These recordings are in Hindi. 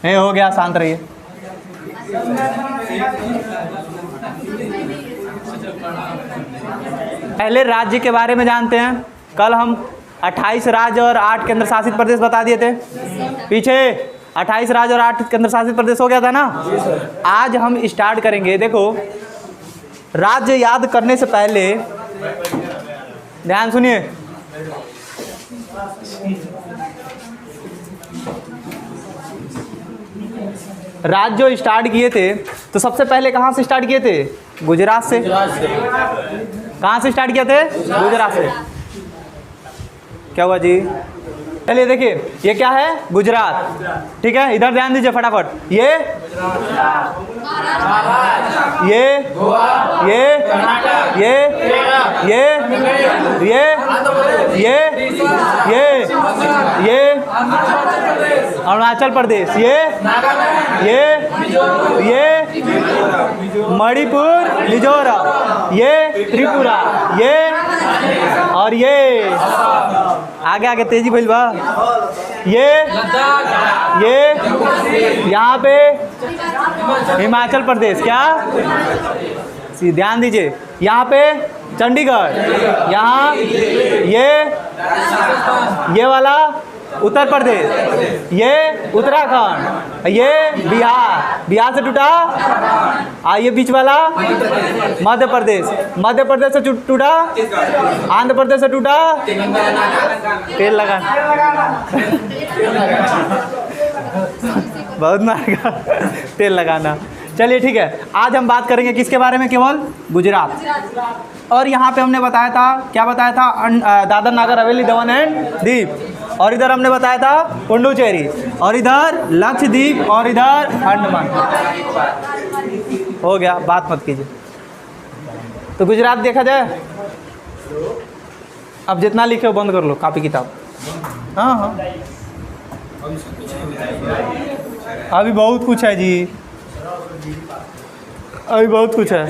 ये हो गया, शांत रहिए। पहले राज्य के बारे में जानते हैं। कल हम 28 राज्य और 8 केंद्र शासित प्रदेश बता दिए थे। पीछे 28 राज्य और 8 केंद्र शासित प्रदेश हो गया था ना। आज हम स्टार्ट करेंगे। देखो, राज्य याद करने से पहले ध्यान सुनिए। राज्य जो स्टार्ट किए थे तो सबसे पहले कहाँ से स्टार्ट किए थे? गुजरात से। कहाँ से स्टार्ट किए थे? गुजरात से। क्या हुआ जी? चलिए देखिए, ये क्या है? गुजरात। ठीक है, इधर ध्यान दीजिए फटाफट। ये अरुणाचल प्रदेश, ये मणिपुर, मिजोरम, ये त्रिपुरा, ये और ये आगे आगे तेजी भइल बा। ये यहाँ पे हिमाचल प्रदेश। क्या? ध्यान दीजिए, यहाँ पे चंडीगढ़, यहाँ ये वाला उत्तर प्रदेश, ये उत्तराखंड, ये बिहार से टूटा। ये बीच वाला मध्य प्रदेश से टूटा। आंध्र प्रदेश से टूटा। तेल लगा बहुत महंगा तेल लगाना। चलिए ठीक है, आज हम बात करेंगे किसके बारे में? केवल गुजरात। और यहाँ पे हमने बताया था, क्या बताया था? दादर नागर हवेली, दमन एंड दीव। और इधर हमने बताया था पुडुचेरी, और इधर लक्षद्वीप, और इधर अंडमान। हो गया, बात मत कीजिए। तो गुजरात देखा जाए। अब जितना लिखे हो बंद कर लो कॉपी किताब। हाँ, अभी बहुत कुछ है जी, अभी बहुत कुछ है।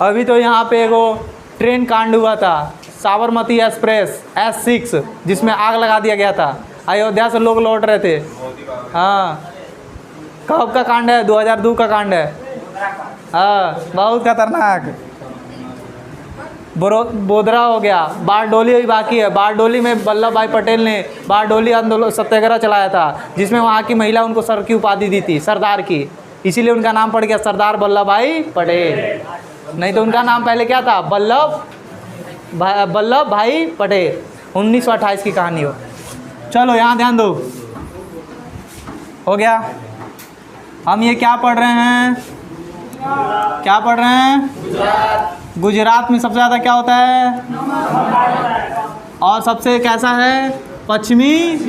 अभी तो यहाँ पे एगो ट्रेन कांड हुआ था, साबरमती एक्सप्रेस S6, जिसमें आग लगा दिया गया था। अयोध्या से लोग लौट रहे थे। हाँ, कब का कांड है? 2002 का कांड है। हाँ, बहुत खतरनाक। बोधरा हो गया, बारडोली अभी बाकी है। बारडोली में वल्लभ भाई पटेल ने बारडोली आंदोलन सत्याग्रह चलाया था, जिसमें वहाँ की महिला उनको सर की उपाधि दी थी, सरदार की। इसीलिए उनका नाम पड़ गया सरदार वल्लभ भाई पटेल। नहीं तो उनका नाम पहले क्या था? वल्लभ भाई पटेल। 1928 की कहानी हो। चलो यहाँ ध्यान दो। हो गया। हम ये क्या पढ़ रहे हैं? क्या पढ़ रहे हैं? गुजरात में सबसे ज़्यादा क्या होता है? और सबसे कैसा है? पश्चिमी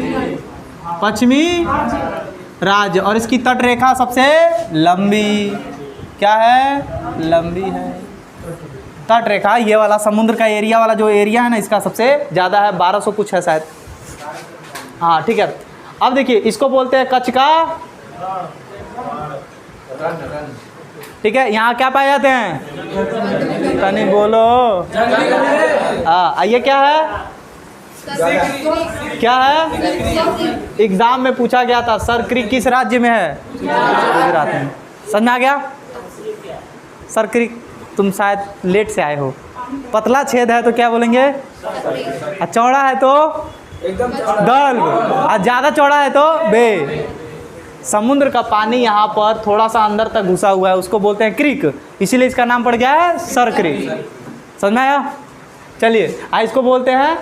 राज्य। और इसकी तट रेखा सबसे लंबी। क्या है? लंबी है तट रेखा। ये वाला समुद्र का एरिया वाला जो एरिया है ना, इसका सबसे ज़्यादा है, 1200 कुछ है शायद। हाँ ठीक है। अब देखिए, इसको बोलते हैं कच्छ का। ठीक है, यहाँ क्या पाए जाते हैं? तनी बोलो। ये क्या है? क्या है? एग्जाम में पूछा गया था, सर क्रीक किस राज्य में है? गुजरात में। समझ में आ गया? सर क्रीक, तुम शायद लेट से आए हो। पतला छेद है तो क्या बोलेंगे? चौड़ा है तो गल्फ, और ज़्यादा चौड़ा है तो बे। समुद्र का पानी यहाँ पर थोड़ा सा अंदर तक घुसा हुआ है, उसको बोलते हैं क्रीक, इसीलिए इसका नाम पड़ गया है सर क्रीक। समझ में आया? चलिए, इसको बोलते हैं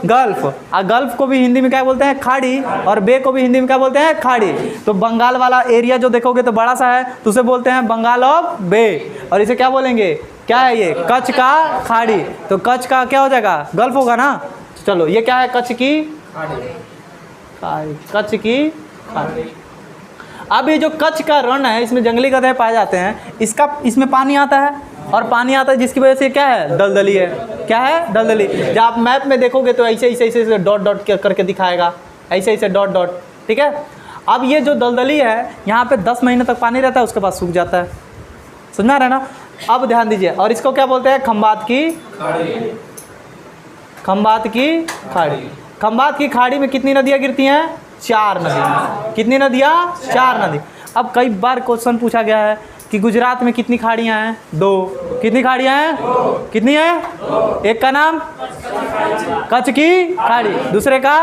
गल्फ। और गल्फ को भी हिंदी में क्या बोलते हैं? खाड़ी। और बे को भी हिंदी में क्या बोलते हैं? खाड़ी। तो बंगाल वाला एरिया जो देखोगे तो बड़ा सा है, तो उसे बोलते हैं बंगाल ऑफ बे। और इसे क्या बोलेंगे? क्या है ये? कच्छ का खाड़ी। तो कच्छ का क्या हो जाएगा? गल्फ होगा ना। चलो, ये क्या है? कच्छ की खाड़ी। कच्छ की खाड़ी। अब ये जो कच्छ का रण है, इसमें जंगली गधे पाए जाते हैं। इसमें पानी आता है, और पानी आता है जिसकी वजह से क्या है? दलदली है। क्या है? दलदली। जब आप मैप में देखोगे तो ऐसे डॉट डॉट करके दिखाएगा, ऐसे डॉट डॉट। ठीक है। अब ये जो दलदली है, यहाँ पे 10 महीने तक पानी रहता है, उसके बाद सूख जाता है। समझ में आ रहा है ना? अब ध्यान दीजिए। और इसको क्या बोलते हैं? खंबात की खंबात की खाड़ी। खंबात की खाड़ी में कितनी नदियाँ गिरती हैं? 4 नदी। कितनी नदियाँ? 4 नदी। अब कई बार क्वेश्चन पूछा गया है कि गुजरात में कितनी खाड़ियाँ हैं? 2। कितनी खाड़ियाँ हैं? कितनी हैं? एक का नाम कच्छ की खाड़ी, दूसरे का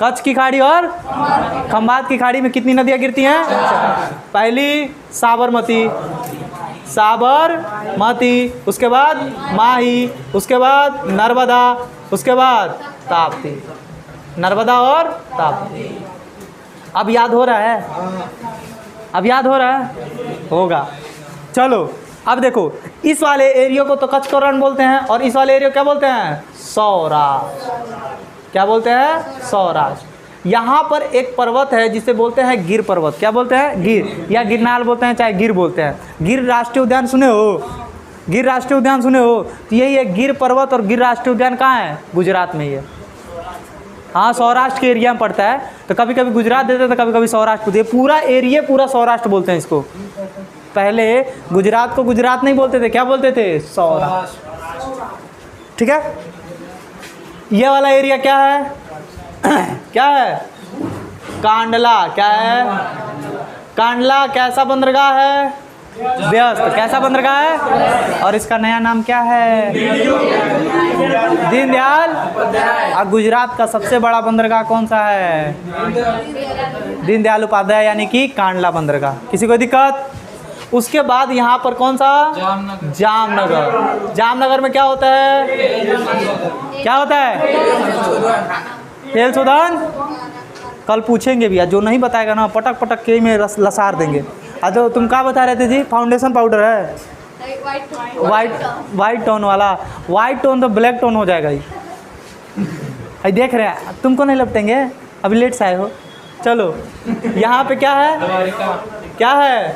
कच्छ की खाड़ी, और खंबात की खाड़ी में कितनी नदियाँ गिरती हैं? पहली साबरमती, उसके बाद माही, उसके बाद नर्मदा, उसके बाद ताप्ती। नर्मदा और ताप्ती। अब याद हो रहा है? अब याद हो रहा है? होगा। चलो अब देखो, इस वाले एरिया को तो कच्छ का रण बोलते हैं, और इस वाले एरिया को क्या बोलते हैं? सौराष्ट्र। क्या बोलते हैं? सौराष्ट्र। यहाँ पर एक पर्वत है जिसे बोलते हैं गिर पर्वत। क्या बोलते हैं? गिर, या गिरनार बोलते हैं, चाहे गिर बोलते हैं। गिर राष्ट्रीय उद्यान सुने हो? गिर राष्ट्रीय उद्यान सुने हो? तो यही है गिर पर्वत। और गिर राष्ट्रीय उद्यान कहाँ है? गुजरात में ही है। हाँ, सौराष्ट्र के एरिया में पड़ता है। तो कभी कभी गुजरात देते हैं, तो कभी कभी सौराष्ट्र देते। पूरा एरिया पूरा सौराष्ट्र बोलते हैं इसको। पहले गुजरात को गुजरात नहीं बोलते थे, क्या बोलते थे? सौराष्ट्र। ठीक है। ये वाला एरिया क्या है? क्या है? कांडला। क्या है? कांडला कैसा बंदरगाह है? व्यस्त। कैसा बंदरगाह है? और इसका नया नाम क्या है? दीनदयाल। और गुजरात का सबसे बड़ा बंदरगाह कौन सा है? दीनदयाल उपाध्याय, यानी कि कांडला बंदरगाह। किसी को दिक्कत? उसके बाद यहाँ पर कौन सा? जामनगर। जामनगर में क्या होता है? क्या होता है? तेल शोधन। कल पूछेंगे भी, जो नहीं बताएगा ना पटक पटक के में लसार देंगे। तो तुम क्या बता रहे थे जी? फाउंडेशन पाउडर है वाइट टोन वाला। वाइट टोन तो ब्लैक टोन हो जाएगा ही। देख रहे हैं, तुमको नहीं लपटेंगे, अभी लेट से आए हो। चलो यहाँ पे क्या है? क्या है?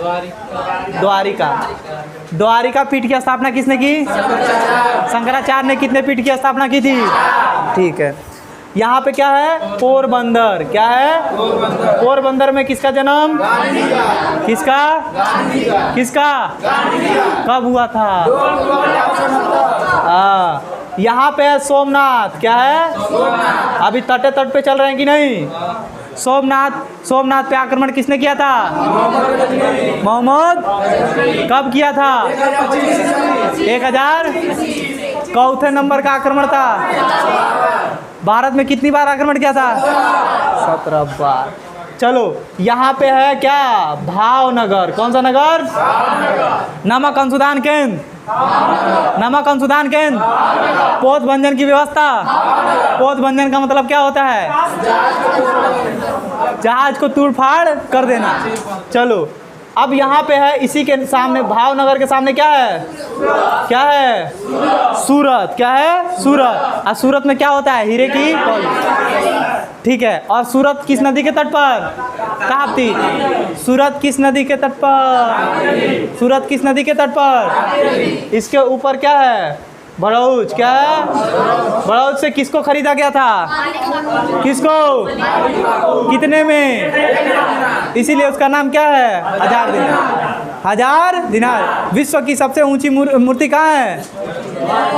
द्वारिका। द्वारिका पीठ की स्थापना किसने की? शंकराचार्य ने। कितने पीठ की स्थापना की थी? ठीक है। यहाँ पे क्या है? पोरबंदर। क्या है? पोरबंदर में किसका जन्म? किसका? किसका? कब हुआ था? यहाँ पे है सोमनाथ। क्या है? अभी तट पे चल रहे हैं कि नहीं? सोमनाथ पे आक्रमण किसने किया था? मोहम्मद। कब किया था? 1000 चौथे नंबर का आक्रमण था। भारत में कितनी बार आक्रमण किया था? 17 बार। चलो यहाँ पे है क्या? भावनगर। कौन सा नगर? नमक अंशुदान केंद्र। नमक अंशुदान केंद्र। पोत भंजन की व्यवस्था। पोत भंजन का मतलब क्या होता है? जहाज को तोड़ फाड़ कर देना। चलो अब यहाँ पे है, इसी के सामने, भावनगर के सामने क्या है? क्या है? सूरत। क्या है? सूरत। और सूरत में क्या होता है? हीरे की कौल। ठीक है। और सूरत किस नदी के तट पर? ताप्ती। सूरत किस नदी के तट पर? सूरत किस नदी के तट पर? इसके ऊपर क्या है? बड़ौच। क्या है? बड़ौच से किसको खरीदा गया था? किसको? कितने में? इसीलिए उसका नाम क्या है? 1000 दिनार। 1000 दिनार। विश्व की सबसे ऊंची मूर्ति कहाँ है?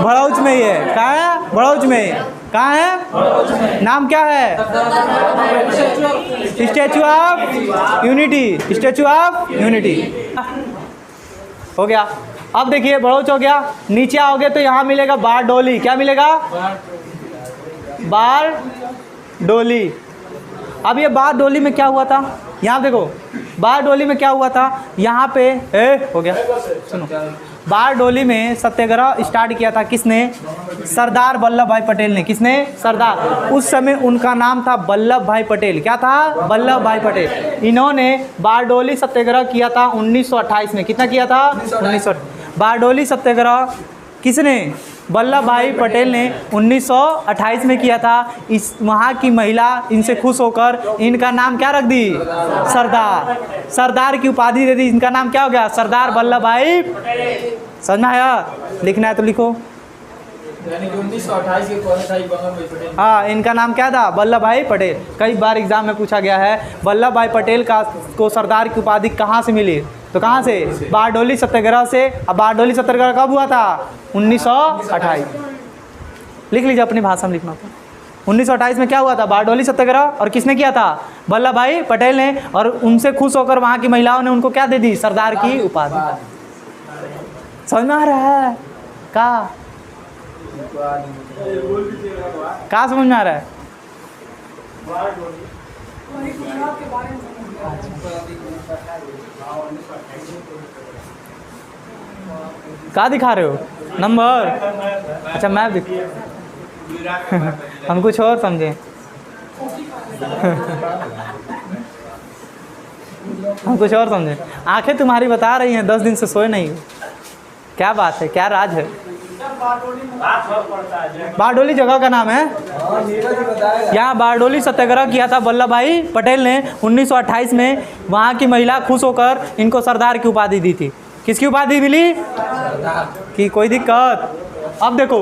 बड़ौच में ही है। कहाँ है? बड़ौच में। कहाँ है? नाम क्या है? Statue of unity. Statue of unity. हो गया। अब देखिए बड़ौच हो गया। नीचे आओगे तो यहाँ मिलेगा बारडोली। क्या मिलेगा? बारडोली। अब ये बारडोली में क्या हुआ था? यहाँ देखो, बारडोली में क्या हुआ था? यहाँ पे हो गया। सुनो, बारडोली में सत्याग्रह स्टार्ट किया था किसने? सरदार वल्लभ भाई पटेल ने। किसने? सरदार। उस समय उनका नाम था वल्लभ भाई पटेल। क्या था? वल्लभ भाई पटेल। इन्होंने बारडोली सत्याग्रह किया था 1928 में। कितना किया था? 1928। बारडोली सत्याग्रह किसने? वल्लभ भाई पटेल ने 1928 में किया था। इस वहाँ की महिला इनसे खुश होकर इनका नाम क्या रख दी? सरदार। सरदार की उपाधि दे दी। इनका नाम क्या हो गया? सरदार वल्लभ भाई। समझ में आया? लिखना है तो लिखो। यानी कि 1928 के कौन था? वल्लभ भाई पटेल। हाँ, इनका नाम क्या था? वल्लभ भाई पटेल। कई बार एग्जाम में पूछा गया है वल्लभ भाई पटेल को सरदार की उपाधि कहाँ से मिली? तो कहाँ से? बारडोली सत्याग्रह से। अब बारडोली सत्याग्रह कब हुआ था? 1928। लिख लीजिए, अपनी भाषा में लिखना था। 1928 में क्या हुआ था? बारडोली सत्याग्रह। और किसने किया था? वल्लभ भाई पटेल ने। और उनसे खुश होकर वहाँ की महिलाओं ने उनको क्या दे दी? सरदार की उपाधि। समझ में आ रहा है? क्या समझ में आ रहा है? क्या दिखा रहे हो? नंबर? अच्छा मैप दिख हम कुछ और समझे। हम कुछ और समझे। आंखें तुम्हारी बता रही हैं 10 दिन से सोए नहीं हो। क्या बात है? क्या राज है? बारडोली जगह का नाम है। यहाँ बारडोली सत्याग्रह किया था वल्लभ भाई पटेल ने 1928 में। वहाँ की महिला खुश होकर इनको सरदार की उपाधि दी थी। किसकी उपाधि मिली? कि कोई दिक्कत? अब देखो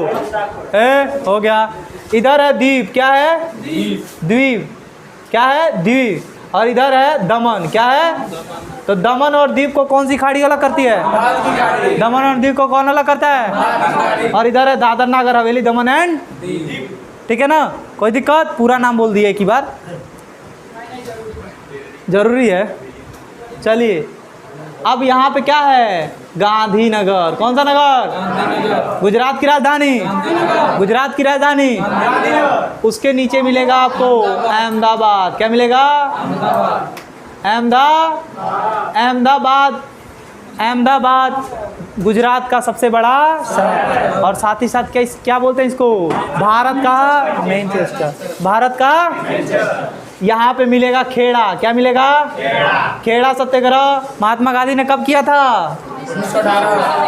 हो गया। इधर है द्वीप, क्या है? द्वीप, क्या है? द्वीप। और इधर है दमन, क्या है? तो दमन और द्वीप को कौन सी खाड़ी अलग करती है? दमन और द्वीप को कौन अलग करता है? और इधर है दादर नागर हवेली, दमन एंड दीप। ठीक है ना? कोई दिक्कत? पूरा नाम बोल दिए एक ही बार, जरूरी है। चलिए अब यहाँ पे क्या है? गांधीनगर। कौन सा नगर? गुजरात की राजधानी। गुजरात की राजधानी। उसके नीचे मिलेगा आपको अहमदाबाद। क्या मिलेगा? अहमदाबाद। अहमदाबाद गुजरात का सबसे बड़ा शहर। और साथ ही साथ क्या बोलते हैं इसको? भारत का मैनचेस्टर। भारत का। यहाँ पे मिलेगा खेड़ा। क्या मिलेगा? खेड़ा सत्याग्रह महात्मा गांधी ने कब किया था?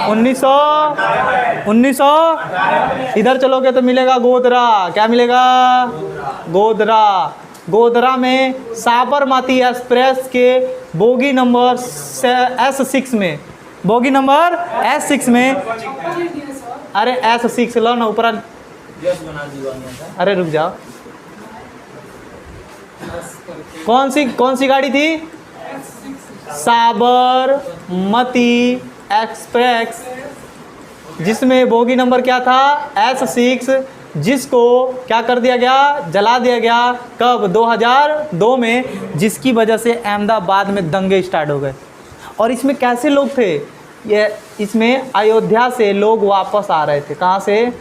1900। इधर चलोगे तो मिलेगा गोधरा। क्या मिलेगा? गोधरा। गोधरा में साबरमती एक्सप्रेस के बोगी नंबर S6 में, बोगी नंबर S6 में, अरे S6 लो ना ऊपर। अरे रुक जाओ, कौन सी गाड़ी थी? साबरमती एक्सप्रेस, जिसमें बोगी नंबर क्या था? S6, जिसको क्या कर दिया गया? जला दिया गया। कब? 2002 में, जिसकी वजह से अहमदाबाद में दंगे स्टार्ट हो गए। और इसमें कैसे लोग थे? इसमें अयोध्या से लोग वापस आ रहे थे। कहाँ से?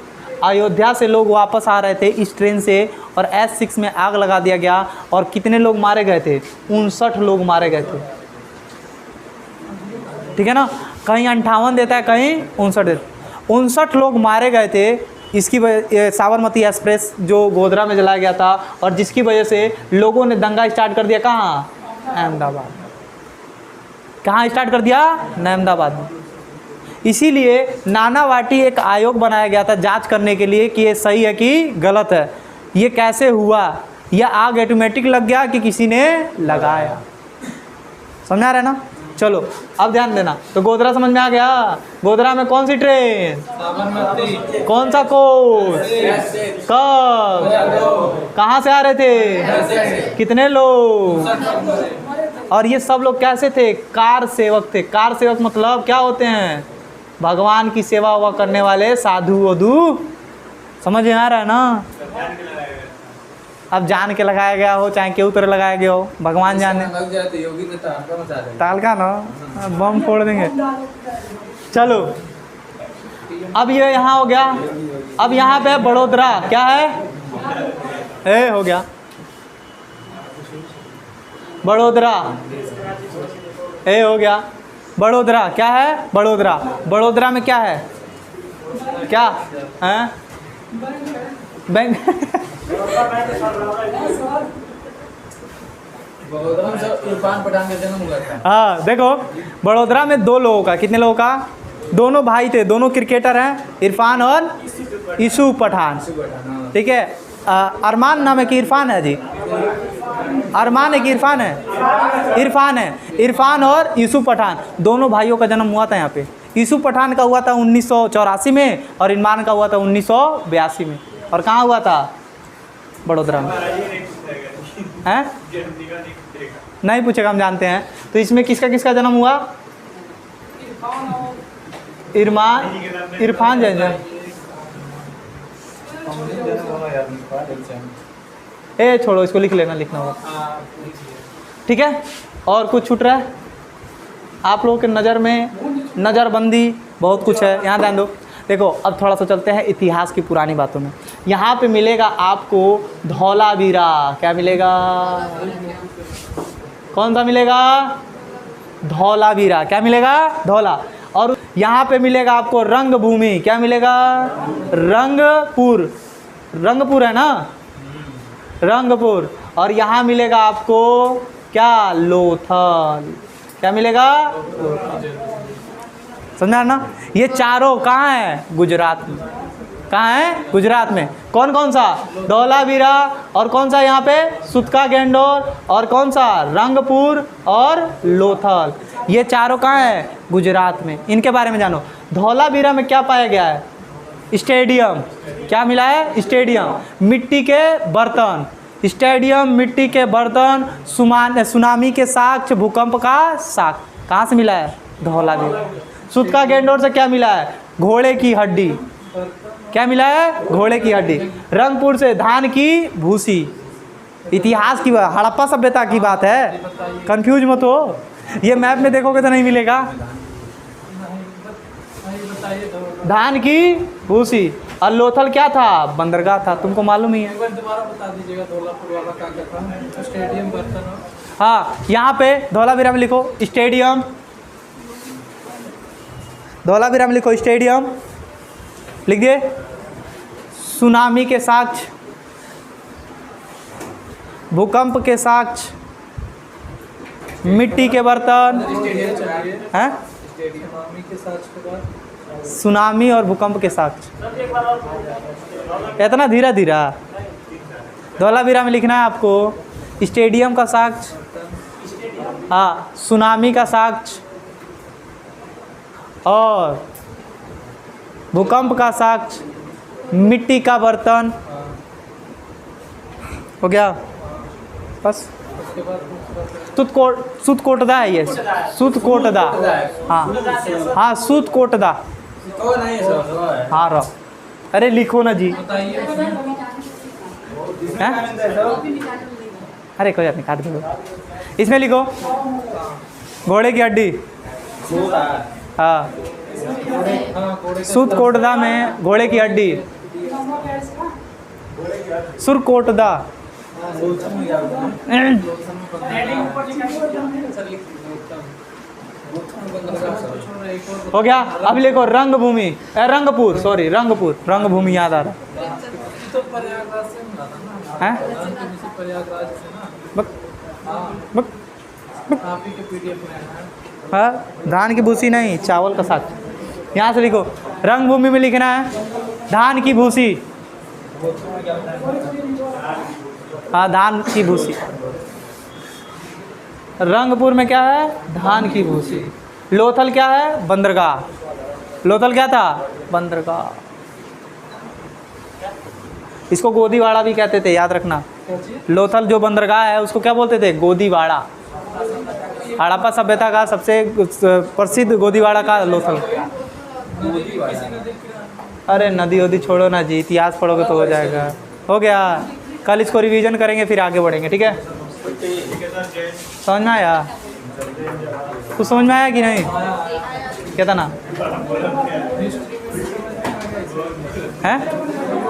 अयोध्या से लोग वापस आ रहे थे इस ट्रेन से। और S6 में आग लगा दिया गया। और कितने लोग मारे गए थे? 59 लोग मारे गए थे। ठीक है ना? कहीं 58 देता है, कहीं 59 देता है। 59 लोग मारे गए थे। इसकी वजह साबरमती एक्सप्रेस जो गोधरा में जलाया गया था, और जिसकी वजह से लोगों ने दंगा स्टार्ट कर दिया। कहाँ? अहमदाबाद। कहाँ स्टार्ट कर दिया? अहमदाबाद में। इसीलिए नानावाटी एक आयोग बनाया गया था जांच करने के लिए कि ये सही है कि गलत है। ये कैसे हुआ? यह आग ऑटोमेटिक लग गया कि किसी ने लगाया? समझ आ रहा है ना? चलो अब ध्यान देना। तो गोधरा समझ में आ गया। गोधरा में कौन सी ट्रेन? कौन सा कोच? कब? कहाँ से आ रहे थे? कितने लोग? और ये सब लोग कैसे थे? कार सेवक थे। कार सेवक मतलब क्या होते हैं? भगवान की सेवा हुआ करने वाले साधु वधु। समझ में आ रहा है ना? अब जान के लगाया गया हो चाहे केहू तरह लगाया गया हो, भगवान जाने। तालका ना बम फोड़ देंगे। चलो अब ये यहाँ हो गया। अब यहाँ पे बड़ोदरा। क्या है? हो गया बड़ोदरा। हो गया बड़ोदरा। क्या है? बड़ोदरा। बड़ोदरा में क्या है? क्या है? बैंक। इरफान पठान का जन्म हुआ था। हाँ देखो, बड़ोदरा में 2 लोगों का, कितने लोगों का? दोनों भाई थे, दोनों क्रिकेटर हैं, इरफान और यूसुफ पठान। ठीक है। अरमान नाम है कि इरफान है जी? अरमान है कि इरफान है? इरफान है। इरफान और यूसुफ पठान दोनों भाइयों का जन्म हुआ था यहाँ पे। यूसुफ पठान का हुआ था 1984 में और इरफान का हुआ था 1982 में। और कहाँ हुआ था? बड़ोदरा में। हैं? नहीं पूछेगा, हम जानते हैं। तो इसमें किसका किसका जन्म हुआ? इरफान जैन। ए छोड़ो, इसको लिख लेना, लिखना होगा, ठीक है। और कुछ छूट रहा है आप लोगों के नज़र में? नज़रबंदी बहुत कुछ है, यहाँ ध्यान दो। देखो अब थोड़ा सा चलते हैं इतिहास की पुरानी बातों में। यहाँ पे मिलेगा आपको धौलावीरा। क्या मिलेगा? कौन सा मिलेगा? धौलावीरा। क्या मिलेगा? धौला। और यहाँ पे मिलेगा आपको रंगभूमि। क्या मिलेगा? रंगपुर। रंगपुर है ना, रंगपुर। और यहाँ मिलेगा आपको क्या? लोथल। क्या मिलेगा? समझा ना? ये चारों कहाँ है? गुजरात में। कहाँ है? गुजरात में। कौन कौन सा? धौलावीरा, और कौन सा यहाँ पे? सुतका गेंडोर, और कौन सा? रंगपुर और लोथल। ये चारों कहाँ है? गुजरात में। इनके बारे में जानो। धौलावीरा में क्या पाया गया है? स्टेडियम। क्या मिला है? स्टेडियम, मिट्टी के बर्तन। स्टेडियम, मिट्टी के बर्तन, सुनामी के साक्ष्य, भूकंप का साक्ष्य। कहाँ से मिला है? धौलावीरा। सुतका गेंडोर से क्या मिला है? घोड़े की हड्डी। क्या मिला है? घोड़े की हड्डी। रंगपुर से धान की भूसी। इतिहास की बात, हड़प्पा सभ्यता की बात है, कंफ्यूज मत हो। ये मैप में देखोगे तो नहीं मिलेगा। धान की भूसी। और लोथल क्या था? बंदरगाह था, तुमको मालूम ही है। एक बार दोबारा बता दीजिएगा धौलापुर वाला क्या था? स्टेडियम, बर्तन। हाँ, यहाँ पे धौलावीरा में लिखो स्टेडियम। धौलावीरा में लिखो स्टेडियम, लिख दिए। सुनामी के साक्ष्य, भूकंप के साक्ष्य, मिट्टी के बर्तन हैं, सुनामी और भूकंप के साक्ष्य। इतना धीरे धीरे धौलावीरा में लिखना है आपको। स्टेडियम का साक्ष्य, हाँ, सुनामी का साक्ष्य और भूकंप का साक्ष्य, मिट्टी का बर्तन। हो गया बस। सुतकोटदा है ये, सुतकोटदा। हाँ हाँ, सुतकोटदा। तो नहीं सर, हाँ रहो। अरे लिखो ना जी। हैं? अरे कोई बात नहीं, काट दो। इसमें लिखो घोड़े की हड्डी। हाँ, सुतकोटदा में घोड़े की हड्डी। सुरकोटदा। हो गया। अब लिखो रंगभूमि, रंगपुर, सॉरी रंगपुर, रंगभूमि याद आ रहा है। हाँ, धान की भूसी नहीं, चावल का साग। यहाँ से लिखो रंगभूमि में लिखना है धान की भूसी। हाँ, धान की भूसी। रंगपुर में क्या है? धान की भूसी। लोथल क्या है? बंदरगाह। लोथल क्या था? बंदरगाह। इसको गोदीवाड़ा भी कहते थे, याद रखना। लोथल जो बंदरगाह है उसको क्या बोलते थे? गोदीवाड़ा। हड़प्पा सभ्यता का सबसे प्रसिद्ध गोदीवाड़ा का लोथल। अरे नदी वदी छोड़ो ना जी, इतिहास पढ़ोगे तो हो जाएगा। हो गया, कल इसको रिवीजन करेंगे फिर आगे बढ़ेंगे, ठीक है? समझ में आया? कुछ समझ में आया कि नहीं? क्या था ना? हैं?